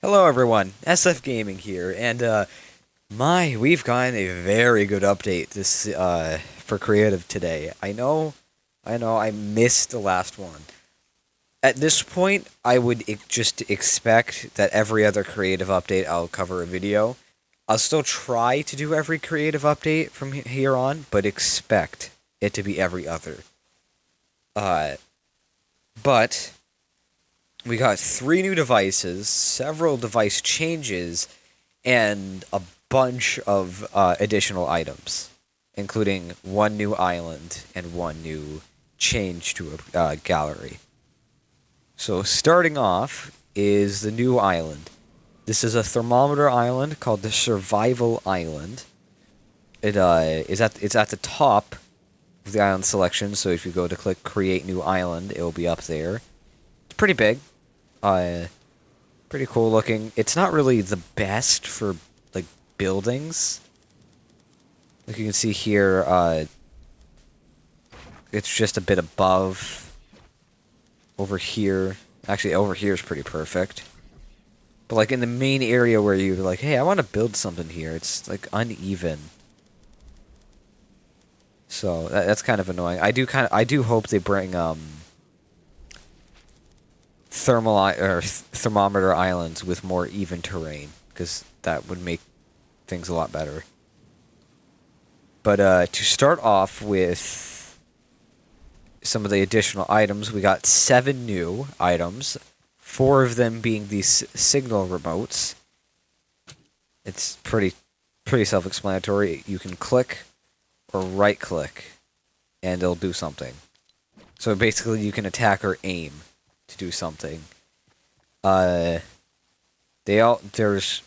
Hello everyone, SFGaming here, and we've gotten a very good update for creative today. I missed the last one. At this point, I would just expect that every other creative update I'll cover a video. I'll still try to do every creative update from here on, but expect it to be every other. Uh, but we got 3 new devices, several device changes, and a bunch of additional items, including 1 new island and 1 new change to a gallery. So starting off is the new island. This is a thermometer island called the Survival Island. It's at the top of the island selection, so if you go to click Create New Island, it will be up there. It's pretty big. Pretty cool looking. It's not really the best for, like, buildings. Like you can see here, it's just a bit above. Over here. Actually, over here is pretty perfect. But, like, in the main area where you're like, hey, I want to build something here, it's, like, uneven. So, that's kind of annoying. I do hope they bring, thermometer islands with more even terrain, because that would make things a lot better. But to start off with some of the additional items, we got 7 new items, 4 of them being these signal remotes. It's pretty self-explanatory. You can click or right-click, and it'll do something. So basically, you can attack or aim to do something. There's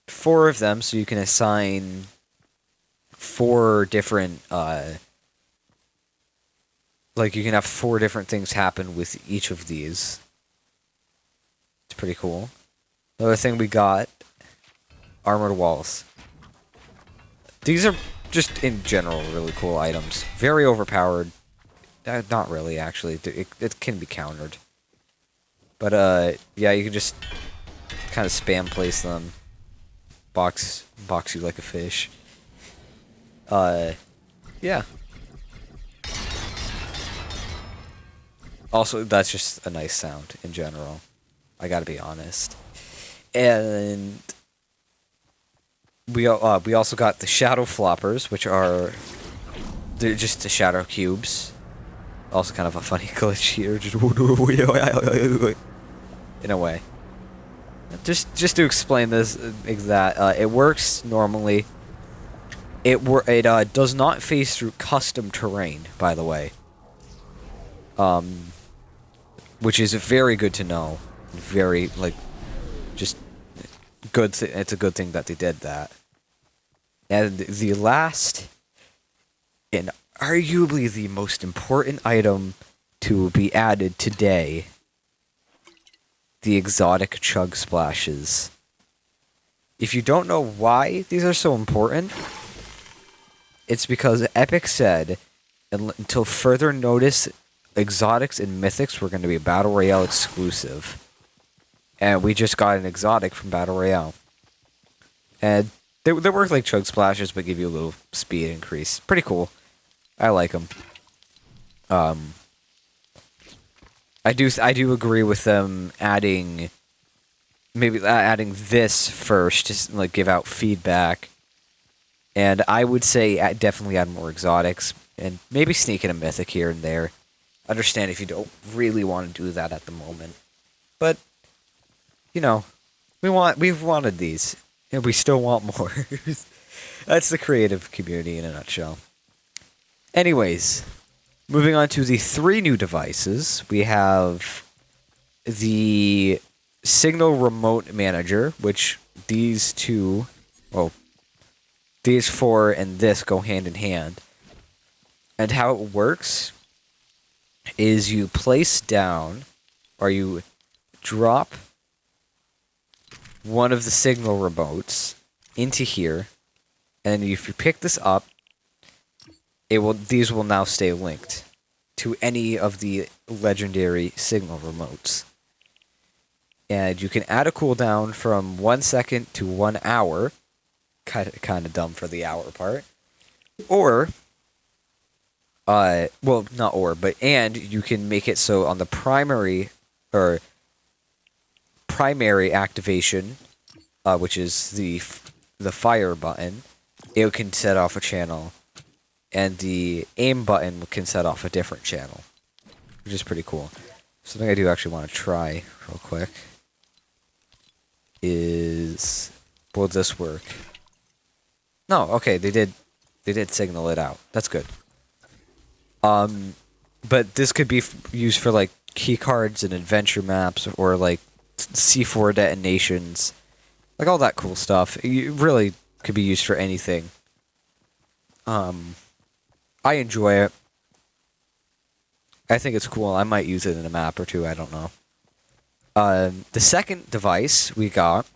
4 of them, so you can assign 4 different, like, you can have 4 different things happen with each of these. It's pretty cool. Another thing we got, armored walls. These are just, in general, really cool items. Very overpowered. Not really, actually. It can be countered. But, yeah, you can just kind of spam place them. Box you like a fish. Yeah. Also, that's just a nice sound in general. I gotta be honest. And we also got the shadow floppers, which they're just the shadow cubes. Also kind of a funny glitch here, just in a way. Just to explain this, it works normally. It does not phase through custom terrain, by the way. Which is very good to know. Very, like, just good. It's a good thing that they did that. And the last, and arguably the most important item to be added today, the exotic chug splashes. If you don't know why these are so important, it's because Epic said, until further notice, exotics and mythics were going to be Battle Royale exclusive. And we just got an exotic from Battle Royale. And they work like chug splashes, but give you a little speed increase. Pretty cool. I like them. I do agree with them adding this first, just like give out feedback. And I would say definitely add more exotics, and maybe sneak in a mythic here and there. Understand if you don't really want to do that at the moment, but you know, we've wanted these, and we still want more. That's the creative community in a nutshell. Anyways, moving on to the 3 new devices, we have the Signal Remote Manager, which these 4 and this go hand in hand. And how it works is you place down, or you drop one of the signal remotes into here, and if you pick this up, these will now stay linked to any of the legendary signal remotes. and you can add a cooldown from 1 second to 1 hour. Kind of dumb for the hour part. Or, well, not or, but and you can make it so on the primary activation, which is the fire button, it can set off a channel, and the aim button can set off a different channel, which is pretty cool. Something I do actually want to try real quick is, will this work? No, okay, they did signal it out. That's good. But this could be used for like keycards and adventure maps, or like C4 detonations, like all that cool stuff. It really could be used for anything. I enjoy it. I think it's cool. I might use it in a map or two. I don't know. The second device we got,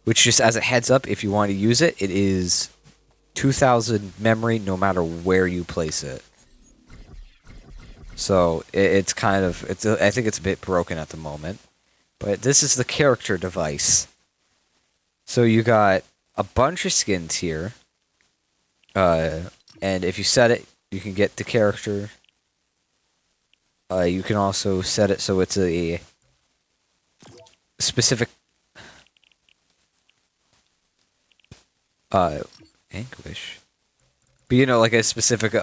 which just as a heads up, if you want to use it, it is 2000 memory no matter where you place it. So it's kind of, I think it's a bit broken at the moment. But this is the character device. So you got a bunch of skins here. And if you set it, you can get the character. You can also set it so it's a specific Anguish. But you know, like a specific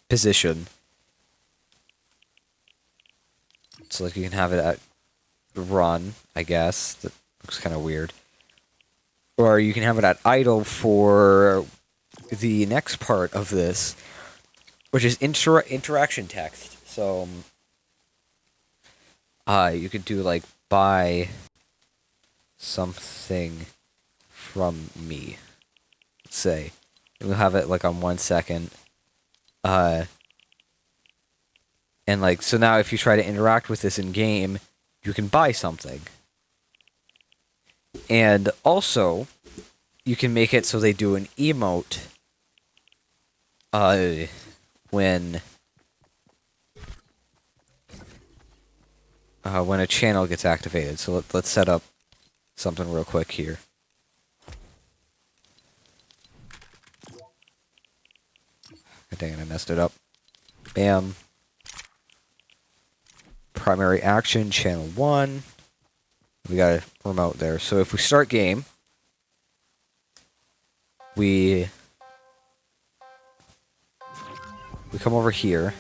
position. So like you can have it at run, I guess. That looks kind of weird. Or you can have it at idle for the next part of this, which is interaction text. So you could do like buy something from me, let's say. And we'll have it like on 1 second. And like, so now if you try to interact with this in game, you can buy something. And also, you can make it so they do an emote when a channel gets activated. So let's set up something real quick here. Dang it, I messed it up. Bam. Primary action, channel 1. We got a remote there. So if we start game, we come over here.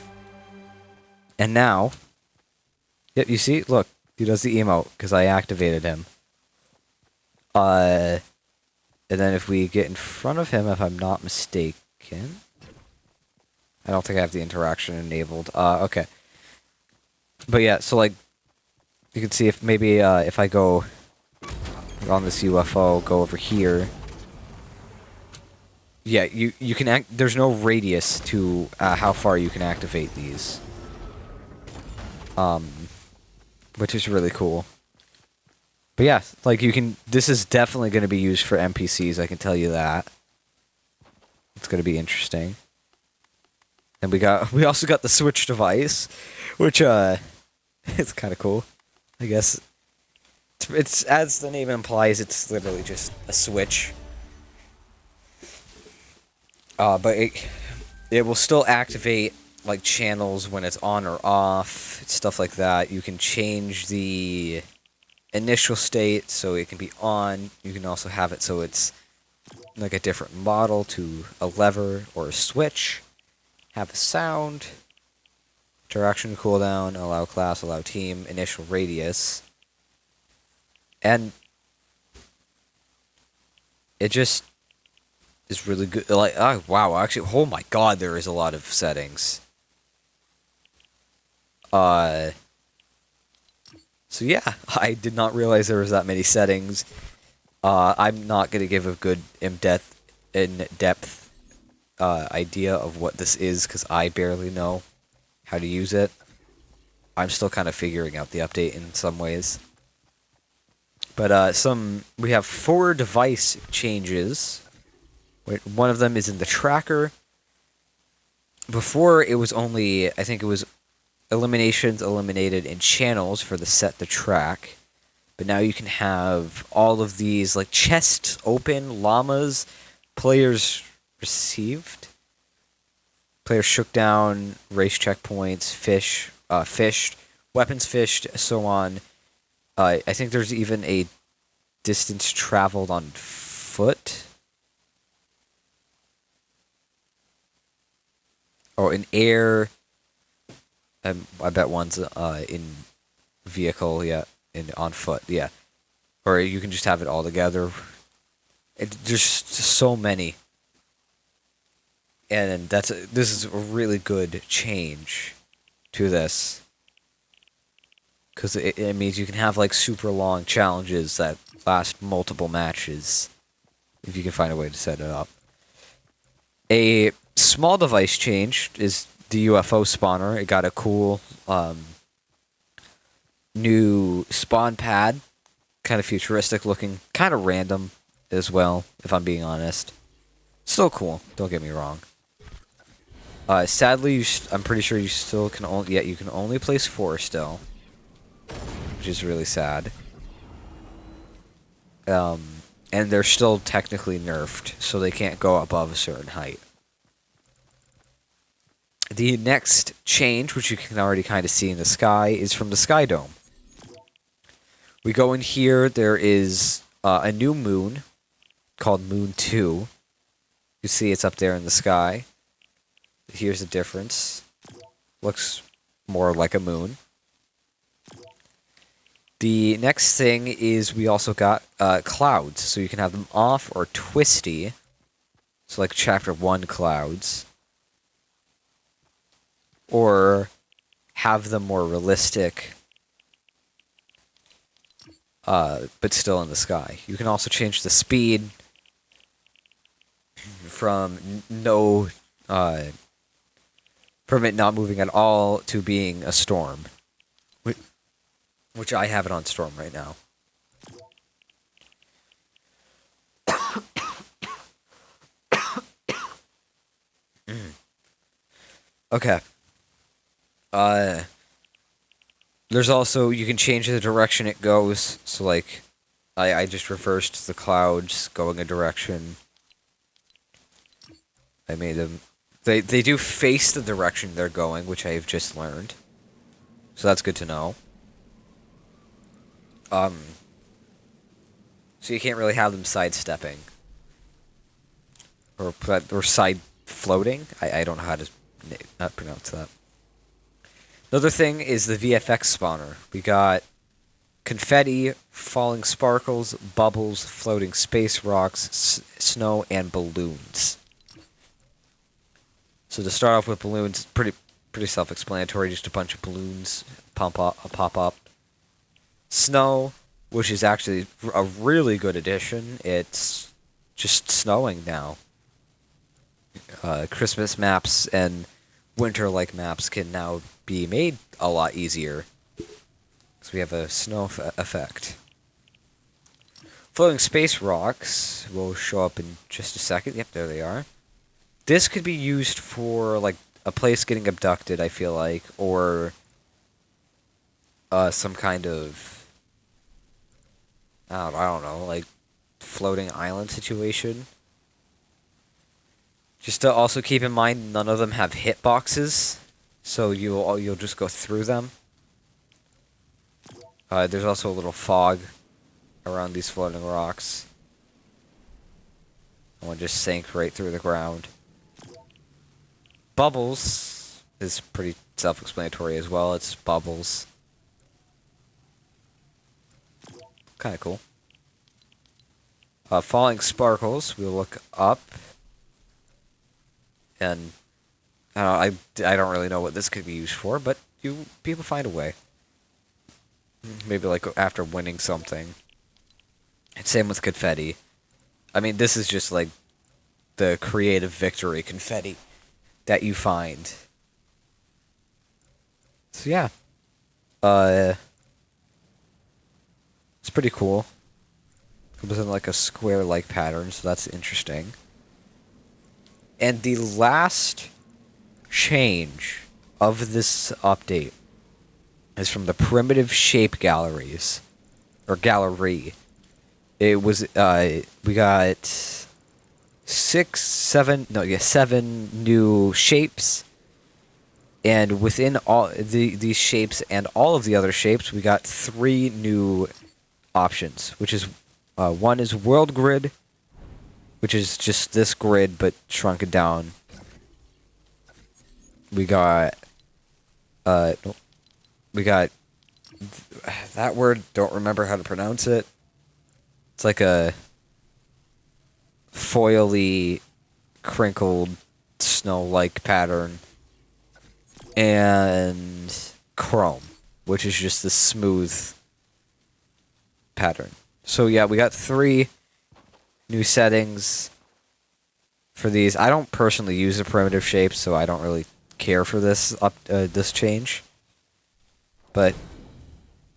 And now, yep, you see? Look, he does the emote because I activated him. And then if we get in front of him, if I'm not mistaken, I don't think I have the interaction enabled. Okay. But yeah, so like, you can see if maybe if I go on this UFO, go over here. Yeah, you can there's no radius to how far you can activate these. Which is really cool. But yeah, like you can, this is definitely going to be used for NPCs, I can tell you that. It's going to be interesting. And we also got the Switch device, which it's kind of cool, I guess. It's as the name implies, it's literally just a Switch. But it will still activate like channels when it's on or off, stuff like that. You can change the initial state so it can be on. You can also have it so it's like a different model to a lever or a switch. Have a sound, interaction cooldown, allow class, allow team, initial radius. And it just is really good. Like, oh, wow, actually, oh my god, there is a lot of settings. So yeah, I did not realize there was that many settings. I'm not going to give a good in-depth idea of what this is, because I barely know how to use it. I'm still kind of figuring out the update in some ways. But we have 4 device changes. One of them is in the tracker. Before, it was only, I think it was eliminations eliminated in channels for the set the track. but now you can have all of these like chests open, llamas, players received, players shook down, race checkpoints, fished, weapons fished, so on. I think there's even a distance traveled on foot. Or in air. I bet one's in vehicle, yeah, on foot, yeah. Or you can just have it all together. There's so many, and this is a really good change to this, because it means you can have like super long challenges that last multiple matches if you can find a way to set it up. A small device change is the UFO spawner. It got a cool new spawn pad, kind of futuristic looking, kind of random as well, if I'm being honest. Still cool, don't get me wrong. Sadly, I'm pretty sure you still can only, you can only place 4 still, which is really sad. And they're still technically nerfed, so they can't go above a certain height. The next change, which you can already kind of see in the sky, is from the Sky Dome. We go in here, there is a new moon called Moon 2. You see it's up there in the sky. Here's the difference. Looks more like a moon. The next thing is we also got clouds, so you can have them off or twisty. So like Chapter 1 clouds. Or have them more realistic, but still in the sky. You can also change the speed from from it not moving at all to being a storm, which I have it on storm right now. Okay. There's also, you can change the direction it goes. So like, I just reversed the clouds going a direction. I made them, they do face the direction they're going, which I have just learned. So that's good to know. So you can't really have them sidestepping. Or side floating. I don't know how to pronounce that. Another thing is the VFX spawner. We got confetti, falling sparkles, bubbles, floating space rocks, snow, and balloons. So to start off with balloons, pretty self-explanatory. Just a bunch of balloons pop up. Snow, which is actually a really good addition. It's just snowing now. Christmas maps and winter-like maps can now be made a lot easier, because we have a snow effect. Floating space rocks will show up in just a second. Yep, there they are. This could be used for like a place getting abducted, I feel like, or some kind of I don't know, like floating island situation. Just to also keep in mind, none of them have hitboxes, so you'll just go through them. There's also a little fog around these floating rocks. One just sank right through the ground. Bubbles is pretty self-explanatory as well. It's bubbles. Kind of cool. Falling sparkles. We'll look up. And I don't really know what this could be used for, but people find a way. Maybe like after winning something. And same with confetti. I mean, this is just like the creative victory confetti that you find. So yeah. It's pretty cool. Comes in like a square-like pattern, so that's interesting. And the last change of this update is from the primitive shape galleries. or gallery. It was we got 7 new shapes, and within all these shapes and all of the other shapes, we got 3 new options, which is one is world grid, which is just this grid but shrunken down. We got that word, don't remember how to pronounce it. It's like a foily, crinkled, snow-like pattern. And chrome, which is just the smooth pattern. So yeah, we got 3 new settings for these. I don't personally use the primitive shapes, so I don't really care for this this change. But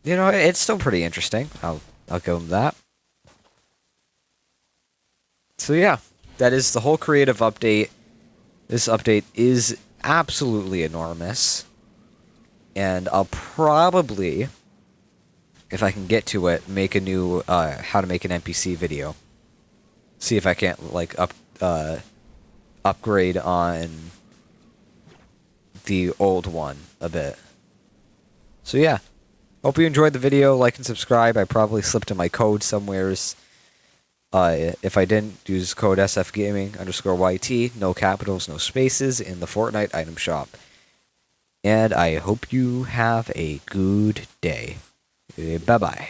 you know, it's still pretty interesting. I'll give them that. So yeah, that is the whole creative update. This update is absolutely enormous, and I'll probably, if I can get to it, make a new how to make an NPC video. See if I can't like upgrade on the old one a bit. So yeah, hope you enjoyed the video. Like and subscribe. I probably slipped in my code somewheres. If I didn't, use code SFGaming_YT, no capitals, no spaces, in the Fortnite item shop. And I hope you have a good day. Bye-bye.